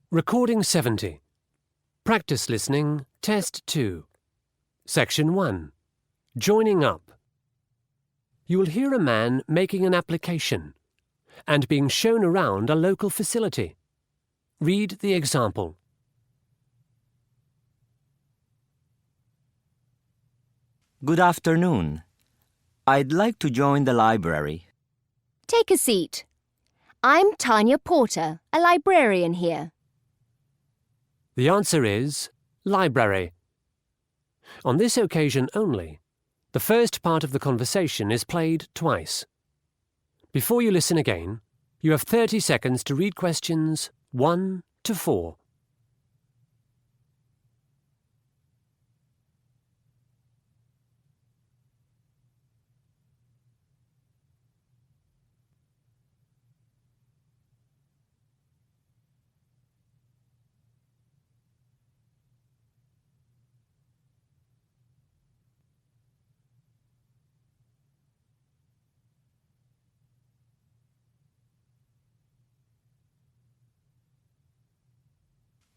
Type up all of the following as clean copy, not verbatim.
Recording 70. Practice listening, Test 2. Section 1. Joining up. You will hear a man making an application and being shown around a local facility. Read the example. Good afternoon. I'd like to join the library. Take a seat. I'm Tanya Porter, a librarian here. The answer is library. On this occasion only, the first part of the conversation is played twice. Before you listen again, you have 30 seconds to read questions 1 to 4.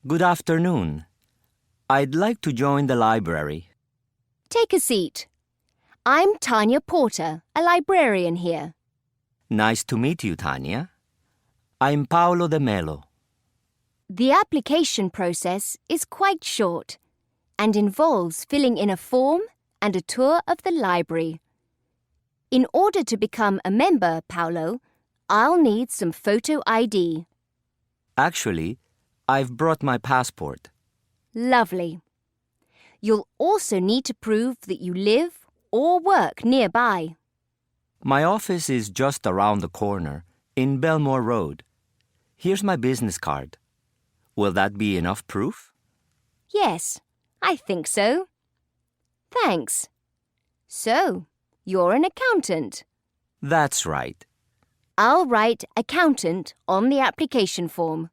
Good afternoon. I'd like to join the library. Take a seat. I'm Tanya Porter, a librarian here. Nice to meet you, Tanya. I'm Paolo De Melo. The application process is quite short and involves filling in a form and a tour of the library. In order to become a member, Paolo, I'll need some photo ID. Actually, I've brought my passport. Lovely. You'll also need to prove that you live or work nearby. My office is just around the corner, in Belmore Road. Here's my business card. Will that be enough proof? Yes, I think so. Thanks. So, you're an accountant. That's right. I'll write accountant on the application form.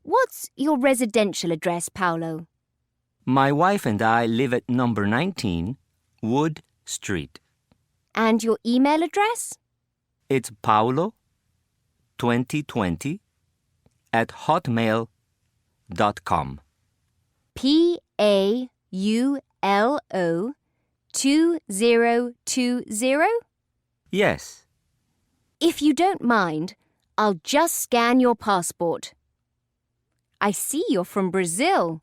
What's your residential address, Paolo? My wife and I live at number 19, Wood Street. And your email address? It's paolo2020@hotmail.com. PAULO 2020? Yes. If you don't mind, I'll just scan your passport. I see you're from Brazil.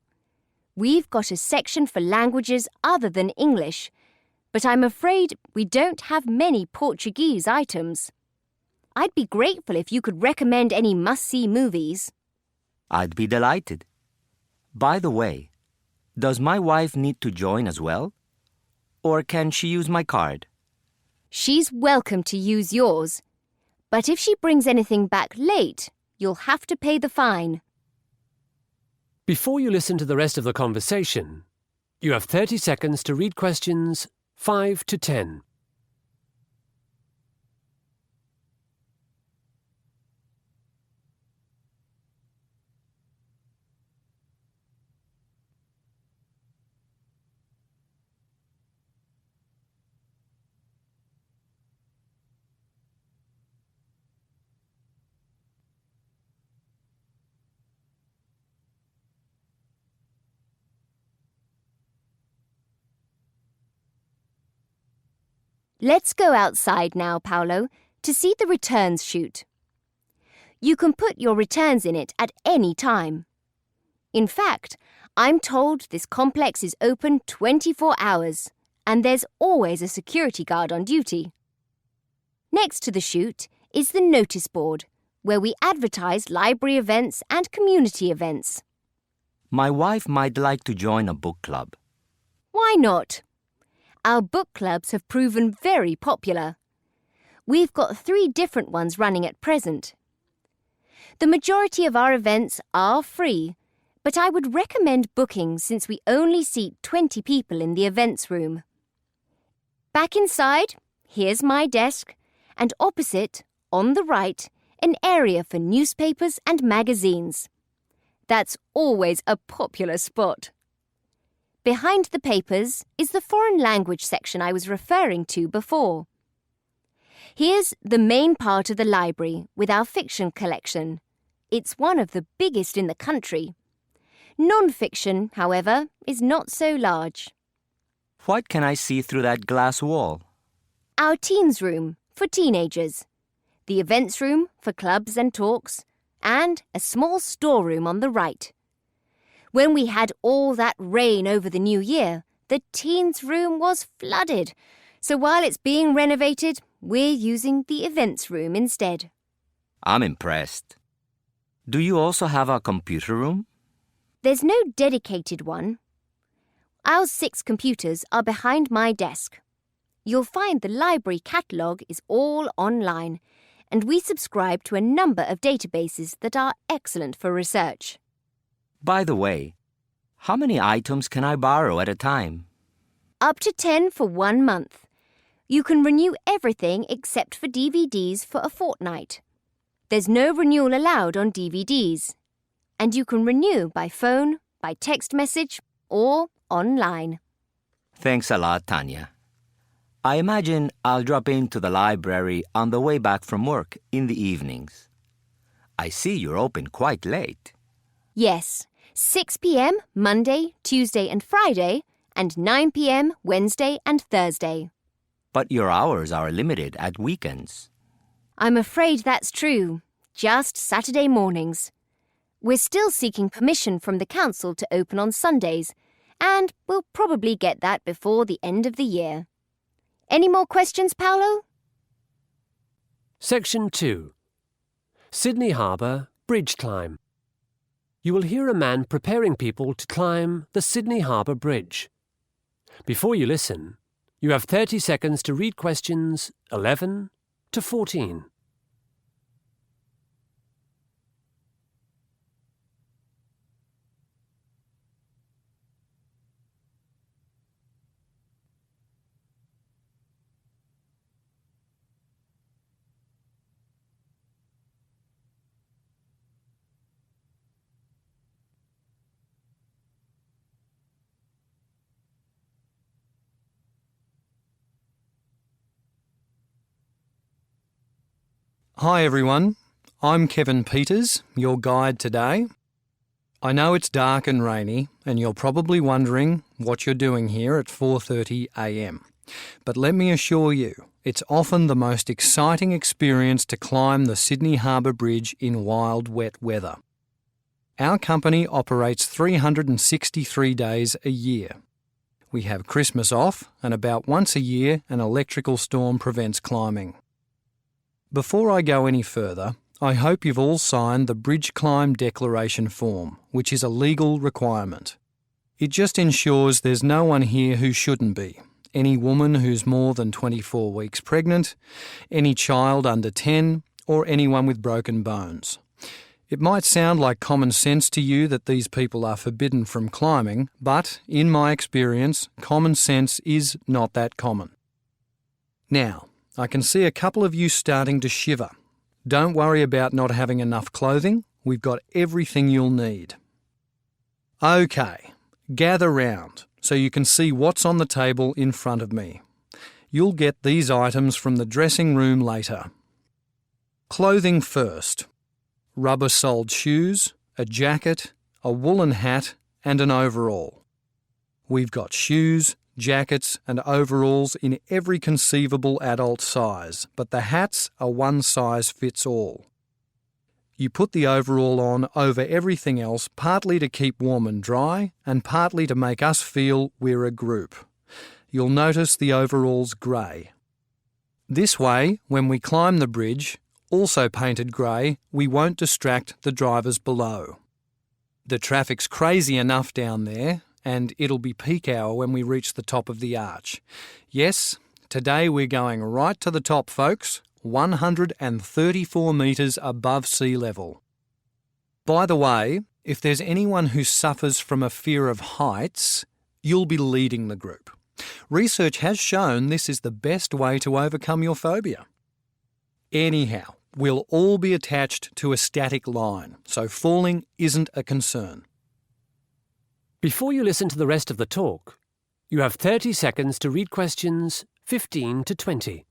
We've got a section for languages other than English, but I'm afraid we don't have many Portuguese items. I'd be grateful if you could recommend any must-see movies. I'd be delighted. By the way, does my wife need to join as well? Or can she use my card? She's welcome to use yours, but if she brings anything back late, you'll have to pay the fine. Before you listen to the rest of the conversation, you have 30 seconds to read questions 5 to 10. Let's go outside now, Paolo, to see the returns chute. You can put your returns in it at any time. In fact, I'm told this complex is open 24 hours, and there's always a security guard on duty. Next to the chute is the notice board, where we advertise library events and community events. My wife might like to join a book club. Why not? Our book clubs have proven very popular. We've got 3 different ones running at present. The majority of our events are free, but I would recommend booking since we only seat 20 people in the events room. Back inside, here's my desk, and opposite, on the right, an area for newspapers and magazines. That's always a popular spot. Behind the papers is the foreign language section I was referring to before. Here's the main part of the library with our fiction collection. It's one of the biggest in the country. Non-fiction, however, is not so large. What can I see through that glass wall? Our teens room for teenagers, the events room for clubs and talks, and a small storeroom on the right. When we had all that rain over the new year, the teens room was flooded, so while it's being renovated, we're using the events room instead. I'm impressed. Do you also have a computer room? There's no dedicated one. Our 6 computers are behind my desk. You'll find the library catalogue is all online, and we subscribe to a number of databases that are excellent for research. By the way, how many items can I borrow at a time? Up to 10 for 1 month. You can renew everything except for DVDs for a fortnight. There's no renewal allowed on DVDs. And you can renew by phone, by text message, or online. Thanks a lot, Tanya. I imagine I'll drop into the library on the way back from work in the evenings. I see you're open quite late. Yes, 6 p.m. Monday, Tuesday and Friday, and 9 p.m. Wednesday and Thursday. But your hours are limited at weekends. I'm afraid that's true. Just Saturday mornings. We're still seeking permission from the council to open on Sundays, and we'll probably get that before the end of the year. Any more questions, Paolo? Section 2. Sydney Harbour Bridge Climb. You will hear a man preparing people to climb the Sydney Harbour Bridge. Before you listen, you have 30 seconds to read questions 11 to 14. Hi everyone, I'm Kevin Peters, your guide today. I know it's dark and rainy and you're probably wondering what you're doing here at 4:30 a.m. But let me assure you, it's often the most exciting experience to climb the Sydney Harbour Bridge in wild wet weather. Our company operates 363 days a year. We have Christmas off and about once a year an electrical storm prevents climbing. Before I go any further, I hope you've all signed the Bridge Climb Declaration form, which is a legal requirement. It just ensures there's no one here who shouldn't be. Any woman who's more than 24 weeks pregnant, any child under 10, or anyone with broken bones. It might sound like common sense to you that these people are forbidden from climbing, but, in my experience, common sense is not that common. Now, I can see a couple of you starting to shiver. Don't worry about not having enough clothing. We've got everything you'll need. Okay, gather round so you can see what's on the table in front of me. You'll get these items from the dressing room later. Clothing first. Rubber-soled shoes, a jacket, a woolen hat and an overall. We've got shoes, jackets and overalls in every conceivable adult size, but the hats are one size fits all. You put the overall on over everything else, partly to keep warm and dry, and partly to make us feel we're a group. You'll notice the overall's grey. This way, when we climb the bridge, also painted grey, we won't distract the drivers below. The traffic's crazy enough down there, and it'll be peak hour when we reach the top of the arch. Yes, today we're going right to the top, folks, 134 metres above sea level. By the way, if there's anyone who suffers from a fear of heights, you'll be leading the group. Research has shown this is the best way to overcome your phobia. Anyhow, we'll all be attached to a static line, so falling isn't a concern. Before you listen to the rest of the talk, you have 30 seconds to read questions 15 to 20.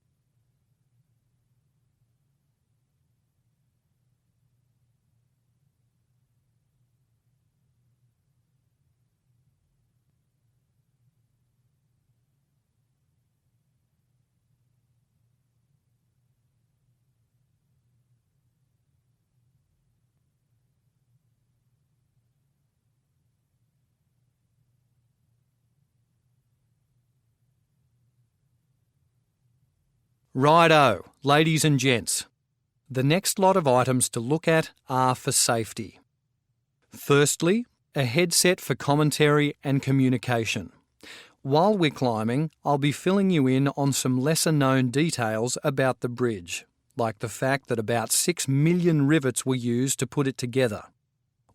Righto, ladies and gents. The next lot of items to look at are for safety. Firstly, a headset for commentary and communication. While we're climbing, I'll be filling you in on some lesser-known details about the bridge, like the fact that about 6 million rivets were used to put it together.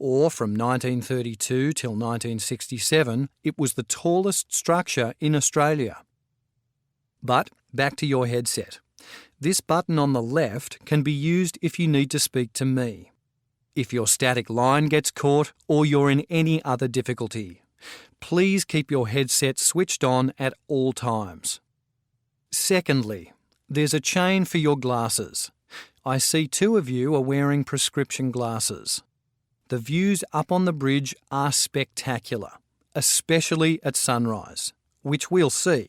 Or from 1932 till 1967, it was the tallest structure in Australia. But back to your headset. This button on the left can be used if you need to speak to me, if your static line gets caught or you're in any other difficulty. Please keep your headset switched on at all times. Secondly, there's a chain for your glasses. I see 2 of you are wearing prescription glasses. The views up on the bridge are spectacular, especially at sunrise, which we'll see.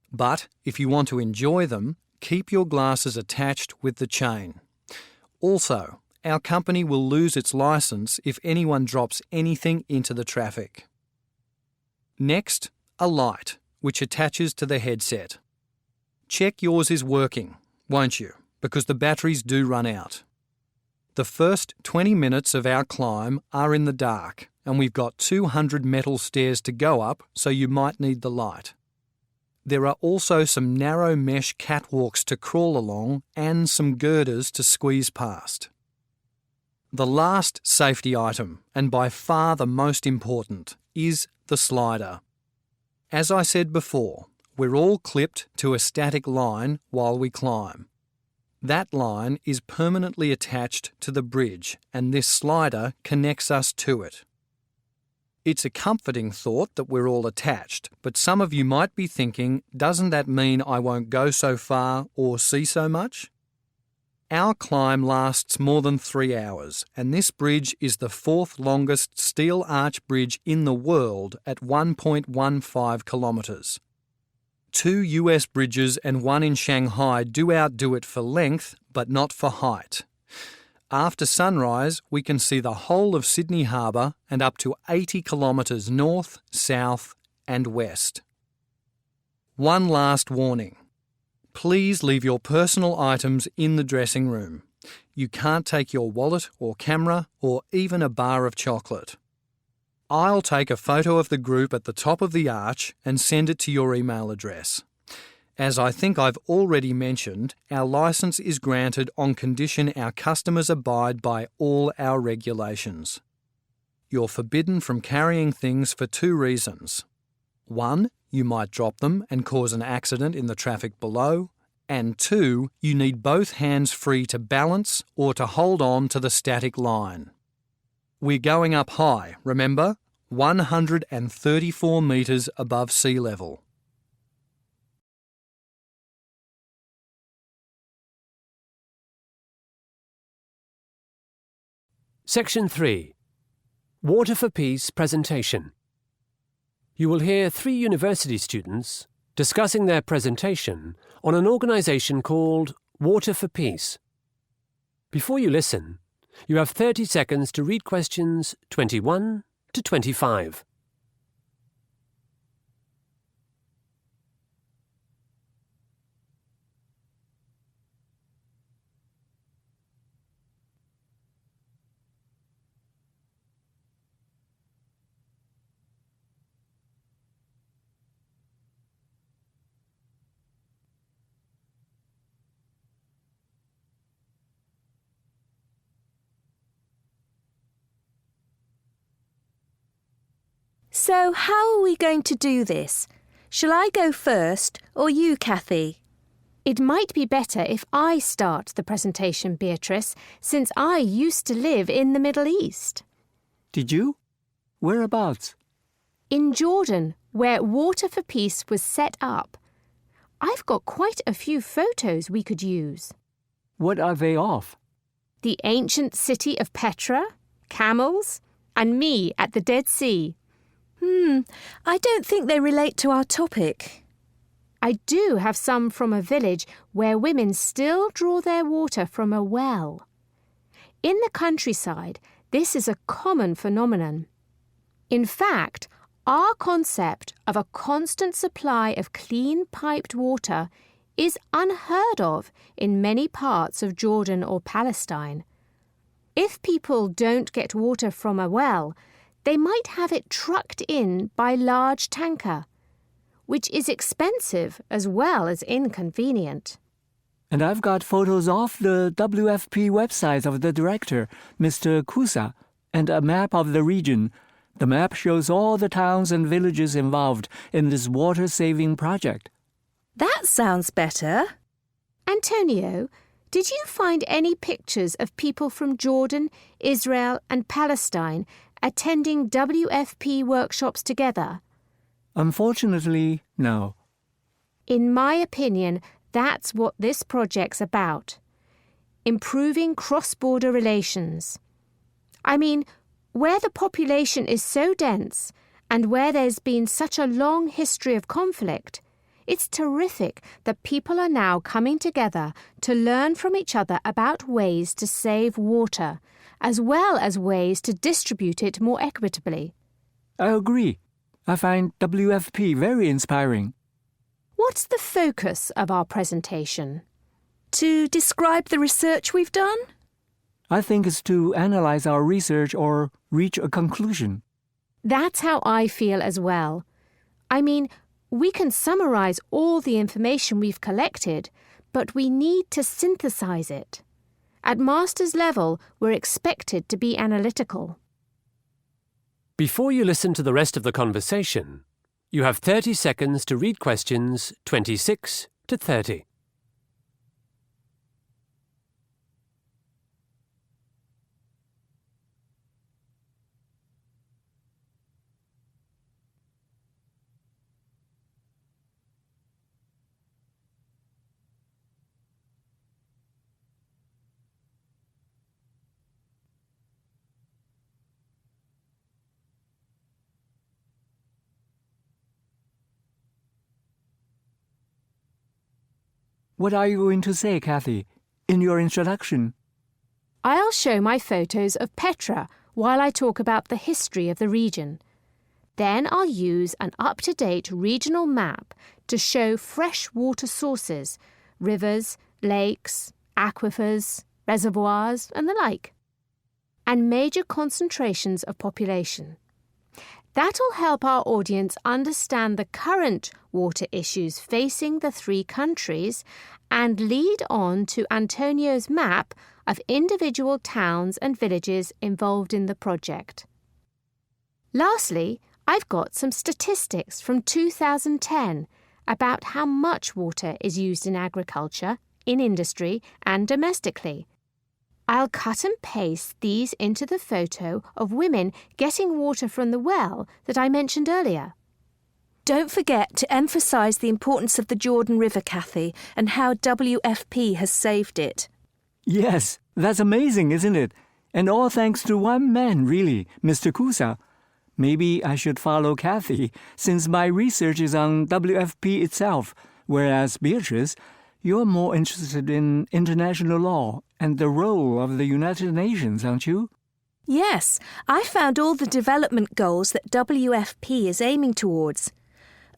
But if you want to enjoy them, keep your glasses attached with the chain. Also, our company will lose its licence if anyone drops anything into the traffic. Next, a light, which attaches to the headset. Check yours is working, won't you? Because the batteries do run out. The first 20 minutes of our climb are in the dark, and we've got 200 metal stairs to go up, so you might need the light. There are also some narrow mesh catwalks to crawl along and some girders to squeeze past. The last safety item, and by far the most important, is the slider. As I said before, we're all clipped to a static line while we climb. That line is permanently attached to the bridge, and this slider connects us to it. It's a comforting thought that we're all attached, but some of you might be thinking, doesn't that mean I won't go so far or see so much? Our climb lasts more than 3 hours, and this bridge is the 4th longest steel arch bridge in the world at 1.15 kilometres. 2 US bridges and 1 in Shanghai do outdo it for length, but not for height. After sunrise, we can see the whole of Sydney Harbour and up to 80 kilometres north, south and west. One last warning. Please leave your personal items in the dressing room. You can't take your wallet or camera or even a bar of chocolate. I'll take a photo of the group at the top of the arch and send it to your email address. As I think I've already mentioned, our licence is granted on condition our customers abide by all our regulations. You're forbidden from carrying things for 2 reasons. 1, you might drop them and cause an accident in the traffic below, and 2, you need both hands free to balance or to hold on to the static line. We're going up high, remember? 134 metres above sea level. Section 3. Water for Peace presentation. You will hear 3 university students discussing their presentation on an organisation called Water for Peace. Before you listen, you have 30 seconds to read questions 21 to 25. So how are we going to do this? Shall I go first or you, Kathy? It might be better if I start the presentation, Beatrice, since I used to live in the Middle East. Did you? Whereabouts? In Jordan, where Water for Peace was set up. I've got quite a few photos we could use. What are they of? The ancient city of Petra, camels, and me at the Dead Sea. I don't think they relate to our topic. I do have some from a village where women still draw their water from a well. In the countryside, this is a common phenomenon. In fact, our concept of a constant supply of clean piped water is unheard of in many parts of Jordan or Palestine. If people don't get water from a well, they might have it trucked in by large tanker, which is expensive as well as inconvenient. And I've got photos off the WFP website of the director, Mr. Kusa, and a map of the region. The map shows all the towns and villages involved in this water-saving project. That sounds better. Antonio, did you find any pictures of people from Jordan, Israel and Palestine attending WFP workshops together? Unfortunately, no. In my opinion, that's what this project's about. Improving cross-border relations. I mean, where the population is so dense and where there's been such a long history of conflict, it's terrific that people are now coming together to learn from each other about ways to save water, as well as ways to distribute it more equitably. I agree. I find WFP very inspiring. What's the focus of our presentation? To describe the research we've done? I think it's to analyze our research or reach a conclusion. That's how I feel as well. I mean, we can summarize all the information we've collected, but we need to synthesize it. At master's level, we're expected to be analytical. Before you listen to the rest of the conversation, you have 30 seconds to read questions 26 to 30. What are you going to say, Kathy, in your introduction? I'll show my photos of Petra while I talk about the history of the region. Then I'll use an up-to-date regional map to show fresh water sources, rivers, lakes, aquifers, reservoirs, and the like, and major concentrations of population. That'll help our audience understand the current water issues facing the three countries and lead on to Antonio's map of individual towns and villages involved in the project. Lastly, I've got some statistics from 2010 about how much water is used in agriculture, in industry and domestically. I'll cut and paste these into the photo of women getting water from the well that I mentioned earlier. Don't forget to emphasise the importance of the Jordan River, Kathy, and how WFP has saved it. Yes, that's amazing, isn't it? And all thanks to one man, really, Mr. Kusa. Maybe I should follow Kathy, since my research is on WFP itself, whereas Beatrice, you're more interested in international law and the role of the United Nations, aren't you? Yes, I found all the development goals that WFP is aiming towards.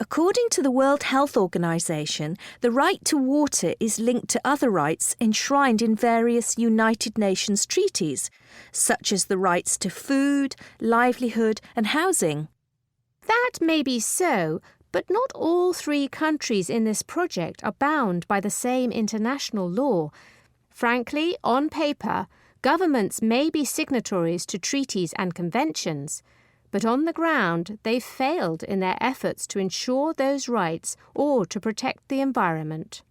According to the World Health Organization, the right to water is linked to other rights enshrined in various United Nations treaties, such as the rights to food, livelihood and housing. That may be so, but not all three countries in this project are bound by the same international law. Frankly, on paper, governments may be signatories to treaties and conventions, but on the ground they've failed in their efforts to ensure those rights or to protect the environment.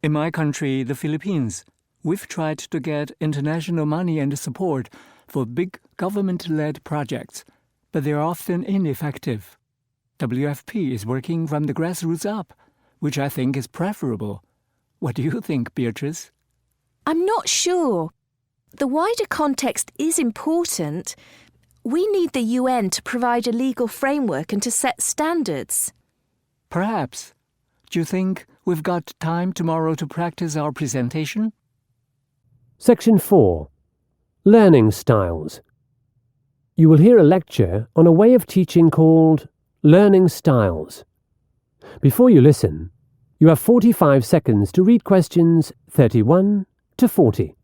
In my country, the Philippines, we've tried to get international money and support for big government-led projects, but they're often ineffective. WFP is working from the grassroots up, which I think is preferable. What do you think, Beatrice? I'm not sure. The wider context is important. We need the UN to provide a legal framework and to set standards. Perhaps. Do you think we've got time tomorrow to practice our presentation? Section 4. Learning Styles. You will hear a lecture on a way of teaching called Learning Styles. Before you listen, You have 45 seconds to read questions 31 to 40.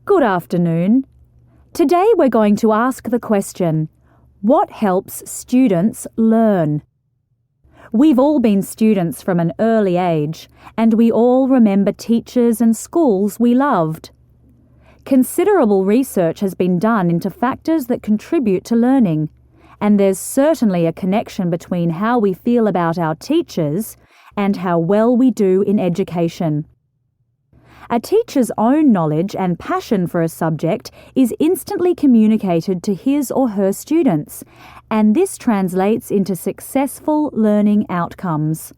Good afternoon. Today we're going to ask the question, what helps students learn? We've all been students from an early age, and we all remember teachers and schools we loved. Considerable research has been done into factors that contribute to learning, and there's certainly a connection between how we feel about our teachers and how well we do in education. A teacher's own knowledge and passion for a subject is instantly communicated to his or her students, and this translates into successful learning outcomes.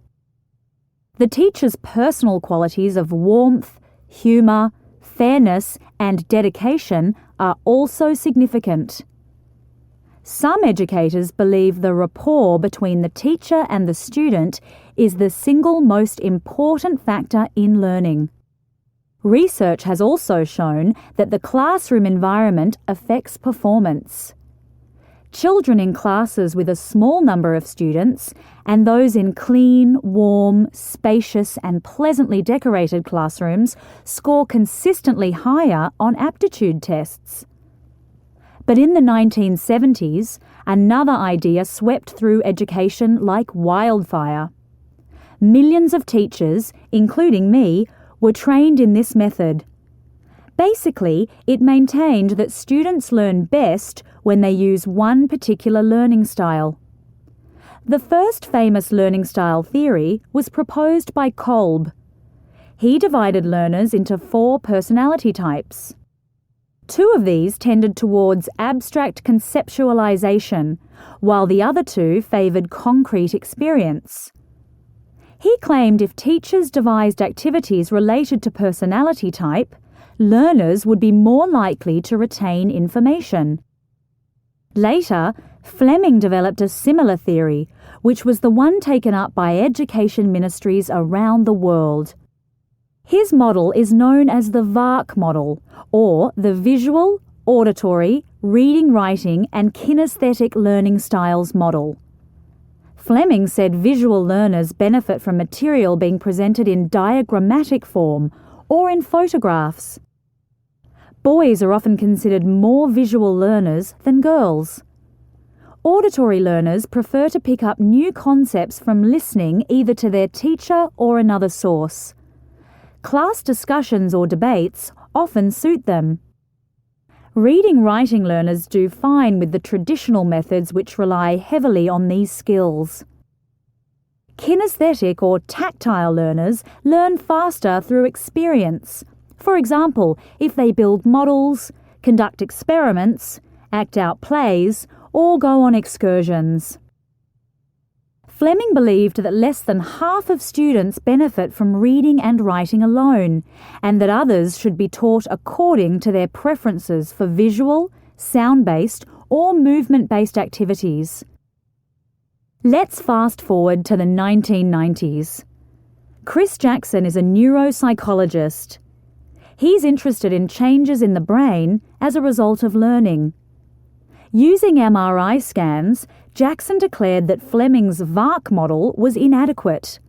The teacher's personal qualities of warmth, humour, fairness, and dedication are also significant. Some educators believe the rapport between the teacher and the student is the single most important factor in learning. Research has also shown that the classroom environment affects performance. Children in classes with a small number of students and those in clean, warm, spacious and pleasantly decorated classrooms score consistently higher on aptitude tests. But in the 1970s, another idea swept through education like wildfire. Millions of teachers, including me, were trained in this method. Basically, it maintained that students learn best when they use one particular learning style. The first famous learning style theory was proposed by Kolb. He divided learners into 4 personality types. 2 of these tended towards abstract conceptualization, while the other 2 favoured concrete experience. He claimed if teachers devised activities related to personality type, learners would be more likely to retain information. Later, Fleming developed a similar theory, which was the one taken up by education ministries around the world. His model is known as the VARK model, or the Visual, Auditory, Reading, Writing and Kinesthetic Learning Styles model. Fleming said visual learners benefit from material being presented in diagrammatic form or in photographs. Boys are often considered more visual learners than girls. Auditory learners prefer to pick up new concepts from listening either to their teacher or another source. Class discussions or debates often suit them. Reading-writing learners do fine with the traditional methods which rely heavily on these skills. Kinesthetic or tactile learners learn faster through experience. For example, if they build models, conduct experiments, act out plays, or go on excursions. Fleming believed that less than half of students benefit from reading and writing alone, and that others should be taught according to their preferences for visual, sound-based, or movement-based activities. Let's fast forward to the 1990s. Chris Jackson is a neuropsychologist. He's interested in changes in the brain as a result of learning. Using MRI scans, Jackson declared that Fleming's VARK model was inadequate.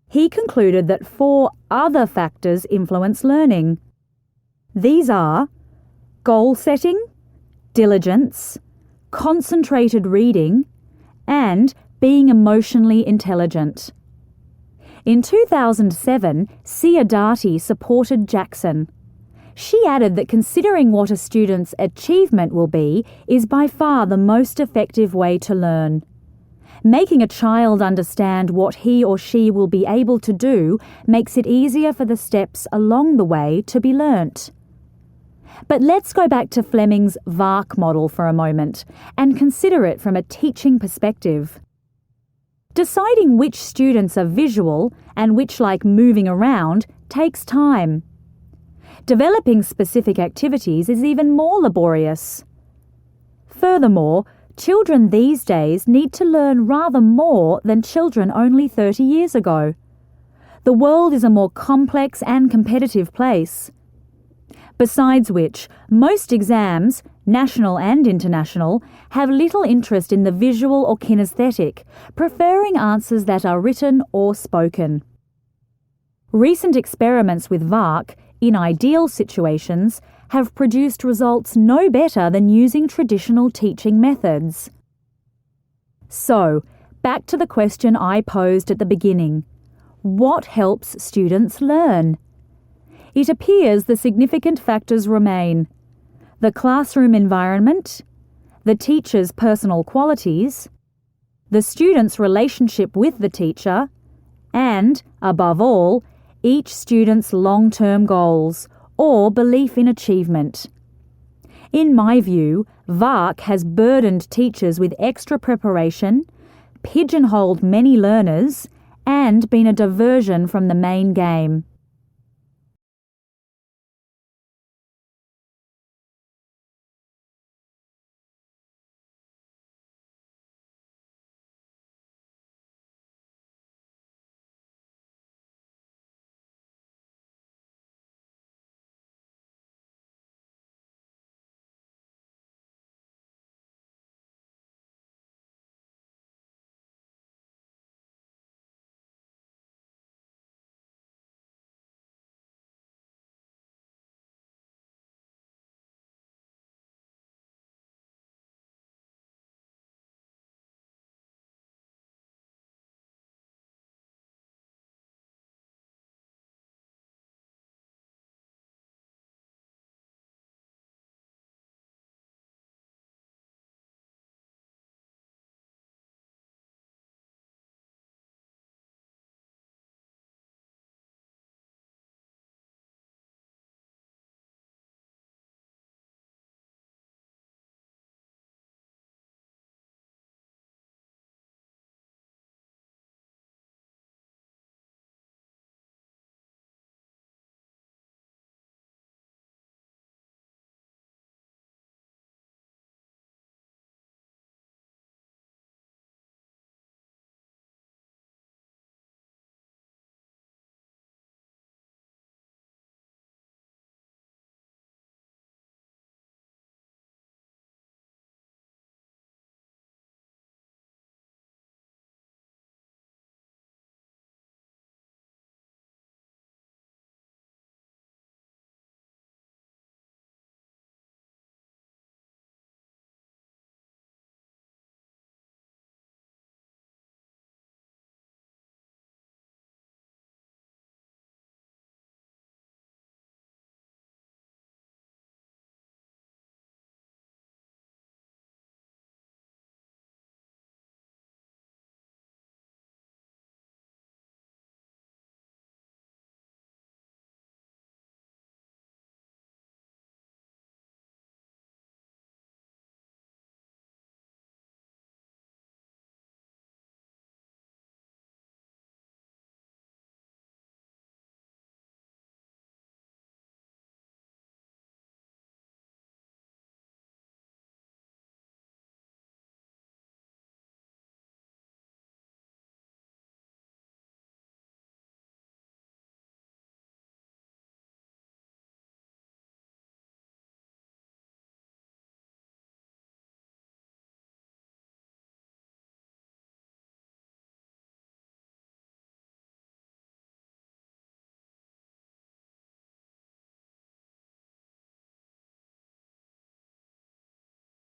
He concluded that 4 other factors influence learning. These are goal setting, diligence, concentrated reading, and being emotionally intelligent. In 2007, Sia Dati supported Jackson. She added that considering what a student's achievement will be is by far the most effective way to learn. Making a child understand what he or she will be able to do makes it easier for the steps along the way to be learnt. But let's go back to Fleming's VARK model for a moment and consider it from a teaching perspective. Deciding which students are visual and which like moving around takes time. Developing specific activities is even more laborious. Furthermore, children these days need to learn rather more than children only 30 years ago. The world is a more complex and competitive place. Besides which, most exams, national and international, have little interest in the visual or kinesthetic, preferring answers that are written or spoken. Recent experiments with VARK, in ideal situations, have produced results no better than using traditional teaching methods. So, back to the question I posed at the beginning. What helps students learn? It appears the significant factors remain: the classroom environment, the teacher's personal qualities, the student's relationship with the teacher, and, above all, each student's long-term goals or belief in achievement. In my view, VARK has burdened teachers with extra preparation, pigeonholed many learners, and been a diversion from the main game.